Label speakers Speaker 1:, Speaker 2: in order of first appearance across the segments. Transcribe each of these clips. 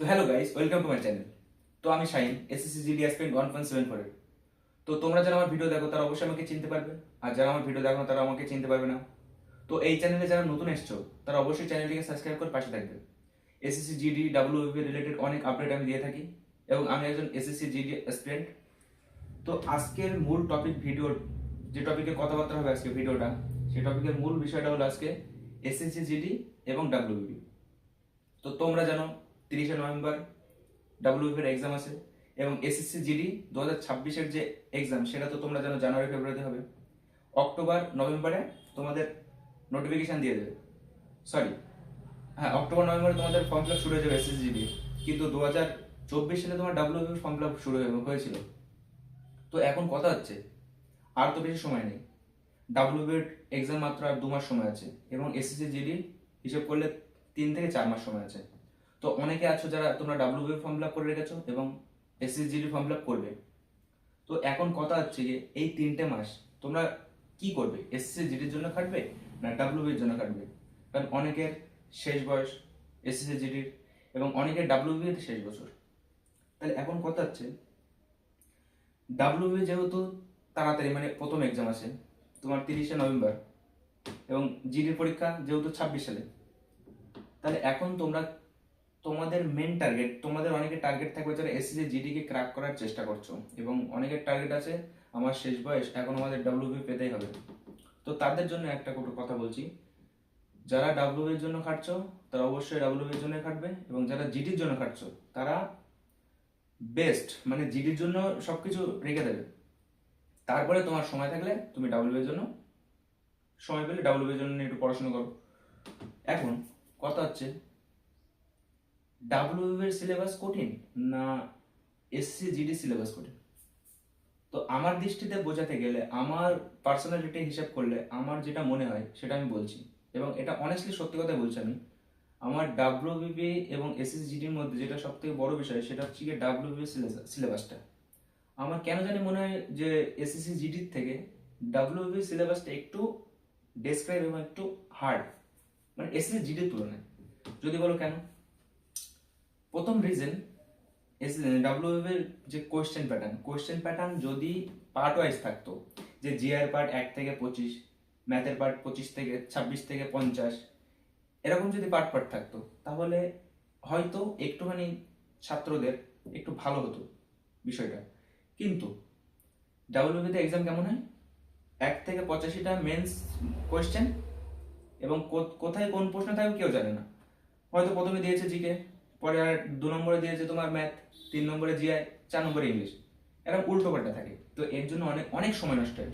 Speaker 1: তো hello guys, welcome to my channel. তো আমি শাহিন, এসএসসি জিডি অ্যাসপিরেন্ট 1.74 এর। তো তোমরা যারা আমার ভিডিও দেখো তারা অবশ্যই আমাকে চিনতে পারবে, আর যারা আমার ভিডিও দেখো না তারা আমাকে চিনতে পারবে না। তো এই চ্যানেলে যারা নতুন এসছো তারা অবশ্যই চ্যানেলটিকে সাবস্ক্রাইব করে পাশে থাকবে। এসএসসি জিডি ডাব্লিউবিপি রিলেটেড অনেক আপডেট আমি দিয়ে থাকি, এবং আমি একজন এসএসসি জিডি অ্যাসপিরেন্ট। তো আজকের মূল টপিক ভিডিও, যে টপিকে কথাবার্তা হবে আজকে ভিডিওটা, সেই টপিকের মূল বিষয়টা হলো আজকে এসএসসি জিডি এবং ডাব্লিউবিপি। তো তোমরা জানো 30শে নভেম্বর ডাব্লিউবিপির এক্সাম আছে, এবং এসএসসি জিডি 2026-এর যে এক্সাম সেটা তো তোমরা জানো জানুয়ারি ফেব্রুয়ারিতে হবে। অক্টোবর নভেম্বরে তোমাদের নোটিফিকেশন দিয়ে দেবে, সরি, হ্যাঁ, অক্টোবর নভেম্বরে তোমাদের ফর্ম ফিল আপ শুরু হয়ে যাবে এসএসসি জিডি। কিন্তু 2024 সালে তোমার ডাব্লিউবিপির ফর্ম ফিল আপ শুরু হয়েছিল। তো এখন কথা হচ্ছে আর তো বেশি সময় নেই, ডাব্লিউবির এক্সাম মাত্র আর 2 মাস সময় আছে, এবং এসএসসি জিডি হিসেব করলে 3 থেকে 4 মাস সময় আছে। তো অনেকে আছো যারা তোমরা ডাব্লিউবি ফর্ম ফিল আপ করে রেখেছো এবং এসএসসি ফর্ম ফিল আপ করবে। তো এখন কথা হচ্ছে যে এই 3টে মাস তোমরা কি করবে? এসএসসি জন্য খাটবে না ডাব্লিউবির জন্য খাটবে? কারণ অনেকের শেষ বয়স এসএসসি, এবং অনেকের ডাব্লিউবির শেষ বছর। তাহলে এখন কথা হচ্ছে ডাব্লিউবি যেহেতু তাড়াতাড়ি, মানে প্রথম এক্সাম আছে তোমার 30শে নভেম্বর, এবং জিডির পরীক্ষা যেহেতু 26 সালে, তাহলে এখন তোমরা তোমাদের মেন টার্গেট, তোমাদের অনেকের টার্গেট থাকবে যারা এসএসসি জিডিকে ক্র্যাক করার চেষ্টা করছো, এবং অনেকের টার্গেট আছে আমার শেষ বয়স, এখন আমাদের ডাব্লিউবি পেতেই হবে। তো তাদের জন্য একটা কথা বলছি, যারা ডাব্লিউবির জন্য খাটছো তারা অবশ্যই ডাব্লিউবির জন্য খাটবে, এবং যারা জিডির জন্য খাটছো তারা বেস্ট, মানে জিডির জন্য সবকিছু রেখে দেবে। তারপরে তোমার সময় থাকলে তুমি ডাব্লিউবির জন্য সময় পেলে ডাব্লিউবির জন্য নিয়ে একটু পড়াশোনা করো। এখন কথা হচ্ছে ডাব্লিউবির সিলেবাস কঠিন না এসসি জিডি সিলেবাস কঠিন? তো আমার দৃষ্টিতে বোঝাতে গেলে, আমার পার্সোনালিটি হিসাব করলে আমার যেটা মনে হয় সেটা আমি বলছি, এবং এটা অনেস্টলি সত্যি কথা বলছি আমি। আমার ডাব্লিউবিপি এবং এসএসসি জিডির মধ্যে যেটা সব থেকে বড় বিষয় সেটা হচ্ছে গিয়ে ডাব্লিউবিপি সিলেবাসটা। আমার কেন জানি মনে হয় যে এসএসসি জিডির থেকে ডাব্লিউবিপি সিলেবাসটা একটু ডেসক্রাইব এবং একটু হার্ড, মানে এসএসসি জিডির তুলনায়। যদি বলো কেন, প্রথম রিজন, ডাব্লিউবির যে কোয়েশ্চেন প্যাটার্ন যদি পার্ট ওয়াইজ থাকতো, যে জিআর পার্ট 1 থেকে 25, ম্যাথের পার্ট 25 থেকে 26 থেকে 50, এরকম যদি পার্ট পার্ট থাকতো তাহলে হয়তো একটুখানি ছাত্রদের একটু ভালো হতো বিষয়টা। কিন্তু ডাব্লিউবিতে এক্সাম কেমন হয়, 1 থেকে 85টা মেন্স কোয়েশ্চেন, এবং কোথায় কোন প্রশ্ন থাকবে কেউ জানে না। হয়তো প্রথমে দিয়েছে জিকে, পরে আর 2 নম্বরে দিয়েছে তোমার ম্যাথ, 3 নম্বরে জিআই, 4 নম্বরে ইংলিশ, এরকম উল্টো পাল্টা থাকে। তো এর জন্য অনেক অনেক সময় নষ্ট হয়।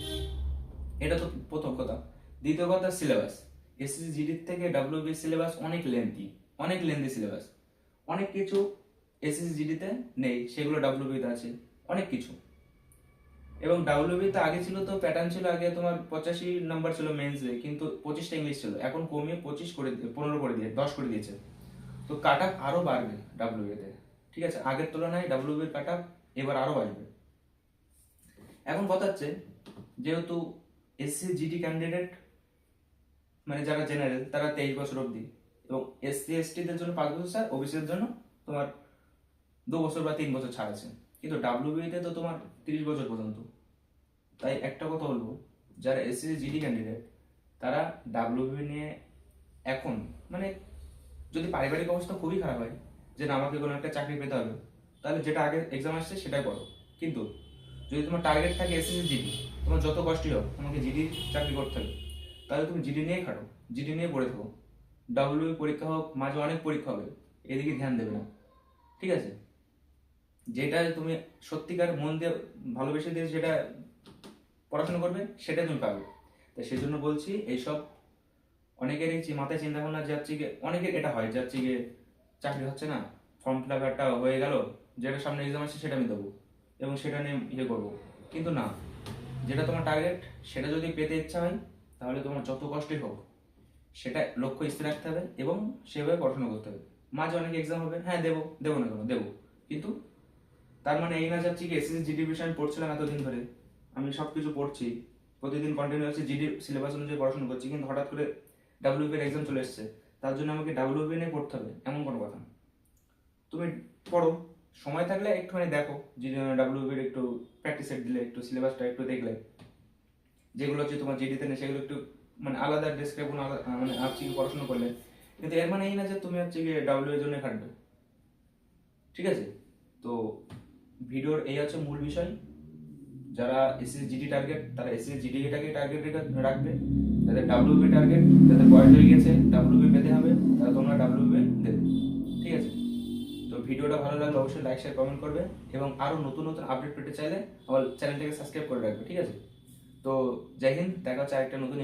Speaker 1: এটা তো প্রথম কথা। দ্বিতীয় কথা, সিলেবাস। এসএসসি জিডির থেকে ডাব্লিউবি সিলেবাস অনেক লেন্দি সিলেবাস। অনেক কিছু এসএসসি জিডিতে নেই, সেগুলো ডাব্লিউবিতে আছে, অনেক কিছু। এবং ডাব্লিউবিতে আগে ছিল, তো প্যাটার্ন ছিল আগে তোমার 85 নম্বর ছিল মেন্সে, কিন্তু 25টা ইংলিশ ছিল, এখন কমিয়ে 15 করে দিয়ে 10 করে দিয়েছে। তো কাট আপ আরো বাড়বে ডাব্লিউবিতে, ঠিক আছে, আগের তুলনায় ডাব্লিউবির কাট আপ এবার আরো বাড়বে। এখন কথা হচ্ছে যেহেতু এসসি জিডি ক্যান্ডিডেট, মানে যারা জেনারেল তারা 23 বছর অবধি, এবং এসসি এসটিদের জন্য 5 বছর, স্যার ওবিসিদের জন্য তোমার 2 বছর বা 3 বছর ছাড় আছে। কিন্তু ডাব্লিউবিতে তো তোমার 30 বছর পর্যন্ত। তাই একটা কথা বলবো, যারা এসসি জিডি ক্যান্ডিডেট তারা ডাব্লিউবি নিয়ে এখন, মানে যদি পারিবারিক অবস্থা খুবই খারাপ হয় যে না আমাকে কোনো একটা চাকরি পেতে হবে, তাহলে যেটা আগে এক্সাম আসছে সেটাই করো। কিন্তু যদি তোমার টার্গেট থাকে এসএসসি জিডি, তোমার যত কষ্টই হোক তোমাকে জিডি চাকরি করতে হবে, তাহলে তুমি জিডি নিয়ে খাটো, জিডি নিয়ে পড়ে থাকো। ডাব্লিউবি পরীক্ষা হোক, মাঝে অনেক পরীক্ষা হবে, এদিকে ধ্যান দেবে না, ঠিক আছে? যেটা তুমি সত্যিকার মন দিয়ে ভালোবেসে দিয়ে যেটা পড়াশোনা করবে সেটা তুমি পাবে। তাই সেজন্য বলছি, এইসব অনেকেরই মাথায় চিন্তা ভাবনা যাচ্ছে গিয়ে, অনেকের এটা হয় যাচ্ছে গিয়ে চাকরি হচ্ছে না, ফর্ম ফিল আপ একটা হয়ে গেল, যেটা সামনে এক্সাম আসছে সেটা আমি দেবো এবং সেটা নিয়ে করবো। কিন্তু না, যেটা তোমার টার্গেট সেটা যদি পেতে ইচ্ছা হয় তাহলে তোমার যত কষ্টই হোক সেটা লক্ষ্য স্থির রাখতে হবে এবং সেভাবে পড়াশোনা করতে হবে। মাঝে অনেক এক্সাম হবে, হ্যাঁ দেবো, দেবো না কেন, দেবো। কিন্তু তার মানে এই না যাচ্ছি কি এসএসসি জিডি বিষয়ে আমি পড়ছিলাম এতদিন ধরে, আমি সব কিছু পড়ছি, প্রতিদিন কন্টিনিউয়াসলি জিডি সিলেবাস অনুযায়ী পড়াশোনা করছি, কিন্তু হঠাৎ করে ডাব্লিউবি এর এক্সাম চলে এসেছে, তার জন্য আমাকে ডাব্লিউবি নিয়ে পড়তে হবে এমন কোনো কথা না। তো তুমি পড়ো, সময় থাকলে একটুখানি দেখো, যে ডাব্লিউবির একটু প্র্যাকটিস সেট দিলে, একটু সিলেবাসটা একটু দেখলে, যেগুলো হচ্ছে তোমার জিডিতে নেই সেগুলো একটু মানে আলাদা ডেস্ক্রাইব মানে হচ্ছে কি পড়াশোনা করলে, কিন্তু এর মানে এই না যে তুমি হচ্ছে গিয়ে ডাব্লিউ এর জন্য খাটবে। ঠিক আছে, তো ভিডিওর এই হচ্ছে মূল বিষয়। যারা এসএসজিডি টার্গেট তারা এসএসজিডিটাকে টার্গেট রাখবে, যাদের ডাব্লিউবি টার্গেট, যাদের বয়স হয়ে গেছে ডাব্লিউবি পেতে হবে, তারা তোমরা ডাব্লিউবি দেবে। ঠিক আছে, তো ভিডিওটা ভালো লাগলে অবশ্যই লাইক শেয়ার কমেন্ট করবে, এবং আরো নতুন নতুন আপডেট পেতে চাইলে আমার চ্যানেলটাকে সাবস্ক্রাইব করে রাখবে। ঠিক আছে, তো জয় হিন্দ, দেখা হচ্ছে আরেকটা নতুন